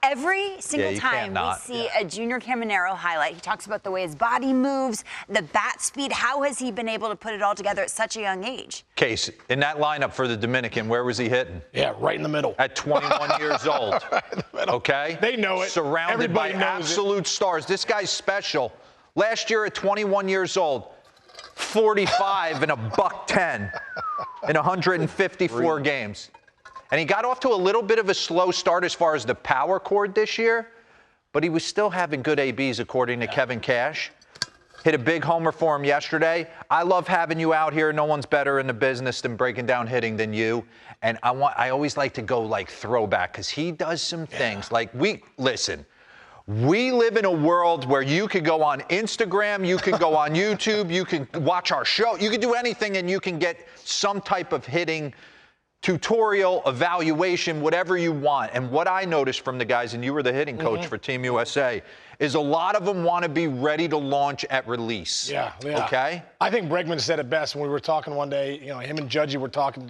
Every single time we see a Junior Caminero highlight, he talks about the way his body moves, the bat speed. How has he been able to put it all together at such a young age? Case, in that lineup for the Dominican, where was he hitting? Yeah, right in the middle. At 21 years old. Right in the middle. Okay? They know it. Surrounded Everybody by knows absolute stars. This guy's special. Last year at 21 years old, 45 and a $110 in 154 games. And he got off to a little bit of a slow start as far as the power cord this year, but he was still having good ABs according to Kevin Cash. Hit a big homer for him yesterday. I love having you out here. No one's better in the business than breaking down hitting than you. And I always like to go like throwback because he does some things. Like listen, we live in a world where you can go on Instagram, you can go on YouTube, you can watch our show, you can do anything and you can get some type of hitting tutorial, evaluation, whatever you want. And what I noticed from the guys, and you were the hitting coach for Team USA, is a lot of them want to be ready to launch at release. Yeah. Okay? I think Bregman said it best when we were talking one day. Him and Judgy were talking.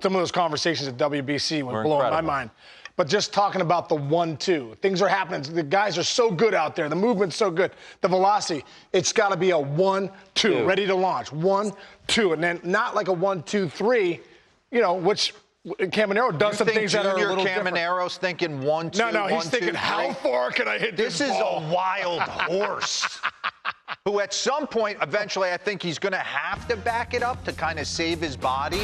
Some of those conversations at WBC were blowing my mind. But just talking about the 1-2. Things are happening. The guys are so good out there. The movement's so good. The velocity, it's got to be a 1-2, ready to launch. 1-2. And then not like a 1-2-3, which Caminero does some things that are a little different. Caminero's thinking 1-2, No, he's thinking, how far can I hit this ball? This is a wild horse who at some point, eventually, I think he's going to have to back it up to kind of save his body.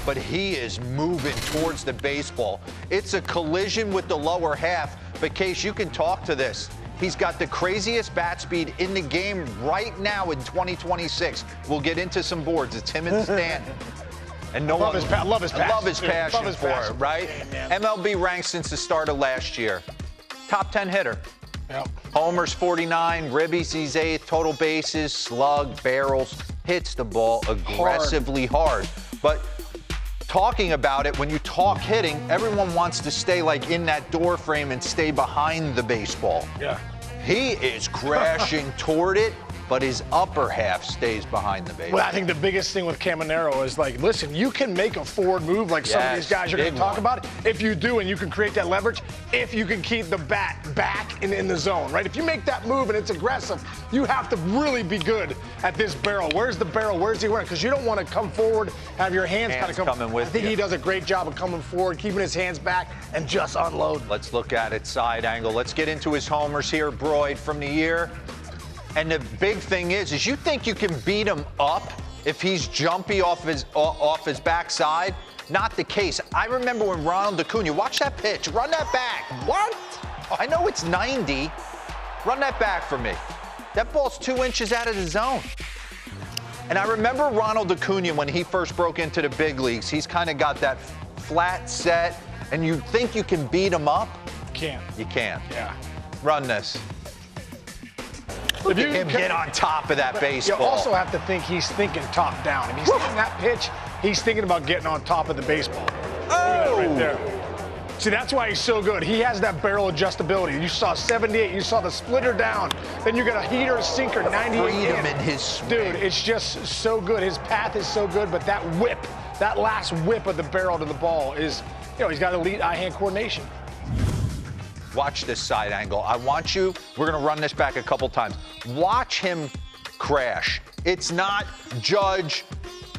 But he is moving towards the baseball. It's a collision with the lower half. But, Case, you can talk to this. He's got the craziest bat speed in the game right now in 2026. We'll get into some boards. It's him and Stanton. And love his passion for it, right? Yeah, MLB ranked since the start of last year. Top 10 hitter. Yep. Homers 49, ribbies he's 8th, total bases, slug, barrels, hits the ball aggressively hard. But talking about it, when you talk hitting, everyone wants to stay like in that door frame and stay behind the baseball. Yeah. He is crashing toward it, but his upper half stays behind the baseball. Well, I think the biggest thing with Caminero is like, listen, you can make a forward move like some of these guys are going to talk about. If you do, and you can create that leverage, if you can keep the bat back in the zone, right? If you make that move and it's aggressive, you have to really be good at this barrel. Where's the barrel? Where's he wearing? Because you don't want to come forward, have your hands kind of coming with you. I think he does a great job of coming forward, keeping his hands back, and just unload. Let's look at it side angle. Let's get into his homers here, Broyd, from the year. And the big thing is you think you can beat him up if he's jumpy off his backside? Not the case. I remember when Ronald Acuna, watch that pitch, run that back. What? I know it's 90. Run that back for me. That ball's 2 inches out of the zone. And I remember Ronald Acuna when he first broke into the big leagues. He's kind of got that flat set, and you think you can beat him up? Can't. You can't. Yeah. Run this. Look at him get on top of that baseball. You also have to think he's thinking top down. If he's thinking that pitch, he's thinking about getting on top of the baseball. Oh! Right there. See, that's why he's so good. He has that barrel adjustability. You saw 78. You saw the splitter down. Then you got a heater, a sinker, 98 freedom in his swing. Dude, it's just so good. His path is so good, but that whip, that last whip of the barrel to the ball is, he's got elite eye-hand coordination. Watch this side angle. I want you, we're going to run this back a couple times. Watch him crash. It's not Judge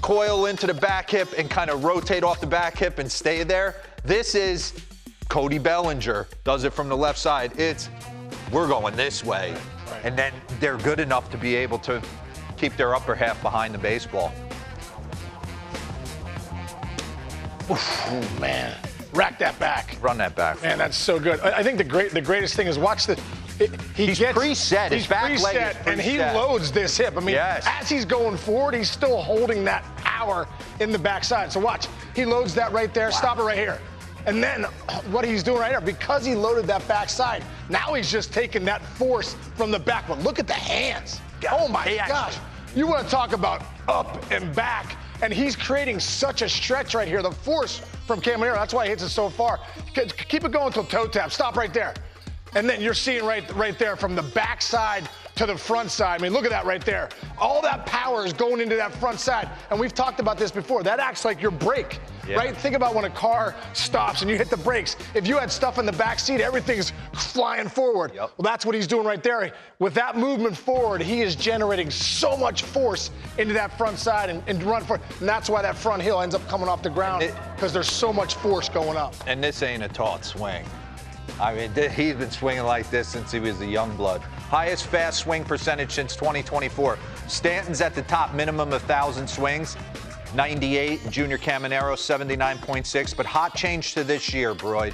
coil into the back hip and kind of rotate off the back hip and stay there. This is Cody Bellinger does it from the left side. It's, we're going this way. Right. And then they're good enough to be able to keep their upper half behind the baseball. Oh, man. Rack that back. Run that back. Man, that's so good. I think the greatest thing is watch the. He's preset. His back leg is preset. And he loads this hip. I mean, yes. As he's going forward, he's still holding that power in the backside. So watch. He loads that right there. Wow. Stop it right here. And then what he's doing right here, because he loaded that backside, now he's just taking that force from the back. But look at the hands. Oh, my gosh. You want to talk about up and back. And he's creating such a stretch right here. The force from Caminero, that's why he hits it so far. Keep it going until toe tap. Stop right there. And then you're seeing right there from the backside to the front side. I mean, look at that right there. All that power is going into that front side. And we've talked about this before. That acts like your brake, right? Think about when a car stops and you hit the brakes. If you had stuff in the back seat, everything's flying forward. Well, that's what he's doing right there. With that movement forward, he is generating so much force into that front side and run for. And that's why that front heel ends up coming off the ground, because there's so much force going up. And this ain't a taught swing. I mean, he's been swinging like this since he was a young blood. Highest fast swing percentage since 2024. Stanton's at the top, minimum 1,000 swings. 98, Junior Caminero 79.6, but hot change to this year, Broyd.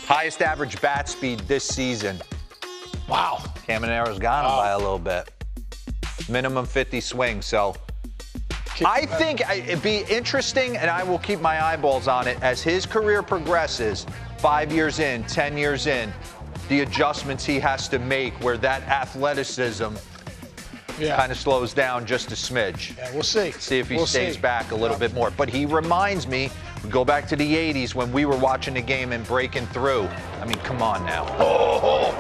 Highest average bat speed this season. Wow. Caminero's got him by a little bit. Minimum 50 swings, so I think it'd be interesting, and I will keep my eyeballs on it as his career progresses, 5 years in, 10 years in, the adjustments he has to make where that athleticism kind of slows down just a smidge. Yeah, we'll see. See if he stays back a little bit more. But he reminds me, we go back to the 80s when we were watching the game and breaking through. I mean, come on now.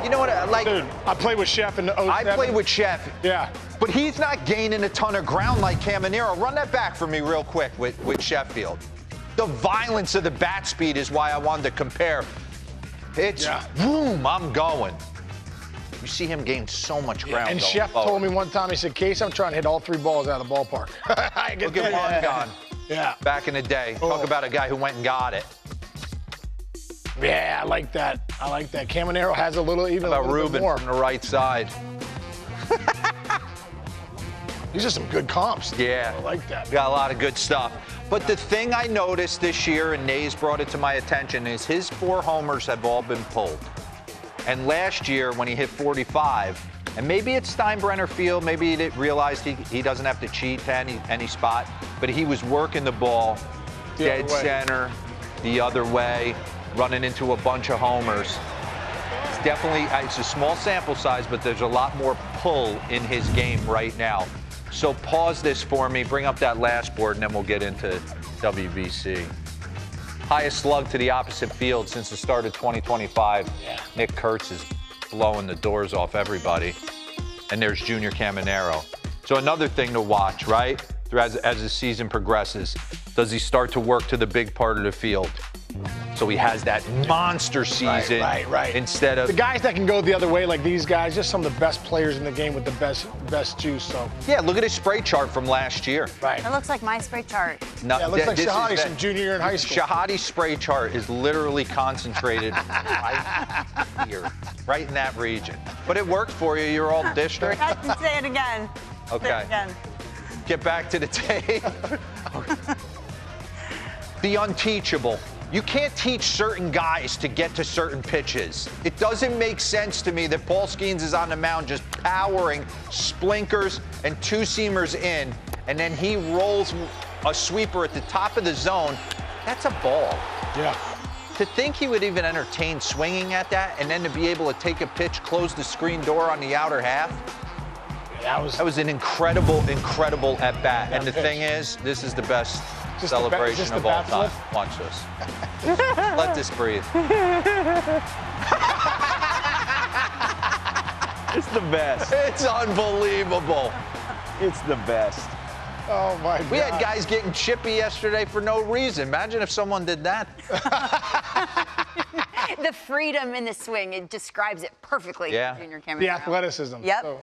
You know what, like... Dude, I played with Chef in the 07. I played with Chef. Yeah. But he's not gaining a ton of ground like Caminero. Run that back for me real quick with Sheffield. The violence of the bat speed is why I wanted to compare. It's boom, I'm going. You see him gain so much ground. And Chef told me one time, he said, Case, I'm trying to hit all 3 balls out of the ballpark. Look at one gone. Yeah. Back in the day. Talk about a guy who went and got it. Yeah, I like that. I like that. Caminero has a little, even How about a little bit Ruben more. from the right side? These are some good comps. Yeah. I like that. Got a lot of good stuff. But the thing I noticed this year, and Nays brought it to my attention, is his 4 homers have all been pulled. And last year, when he hit 45, and maybe it's Steinbrenner Field, maybe he didn't realize he doesn't have to cheat to any spot, but he was working the ball dead center, the other way, running into a bunch of homers. It's definitely, it's a small sample size, but there's a lot more pull in his game right now. So pause this for me, bring up that last board, and then we'll get into WBC. Highest slug to the opposite field since the start of 2025. Nick Kurtz is blowing the doors off everybody. And there's Junior Caminero. So another thing to watch, right? As the season progresses, does he start to work to the big part of the field? So he has that monster season instead of... The guys that can go the other way, like these guys, just some of the best players in the game with the best juice. So yeah, look at his spray chart from last year. It looks like my spray chart. No, yeah, it looks like Shahadi's from junior year in high school. Shahadi's spray chart is literally concentrated right here, right in that region. But it worked for you. You're all district. Say it again. Okay. Say it again. Get back to the tape. The unteachable. You can't teach certain guys to get to certain pitches. It doesn't make sense to me that Paul Skeens is on the mound just powering splinkers and 2-seamers in, and then he rolls a sweeper at the top of the zone. That's a ball. Yeah. To think he would even entertain swinging at that, and then to be able to take a pitch, close the screen door on the outer half, that was an incredible at-bat. And the thing is, this is the best celebration of all time. Watch this. Let this breathe. It's the best. It's unbelievable. It's the best. Oh, my God. We had guys getting chippy yesterday for no reason. Imagine if someone did that. The freedom in the swing, it describes it perfectly. Yeah. Junior Caminero. The athleticism. Yep. So.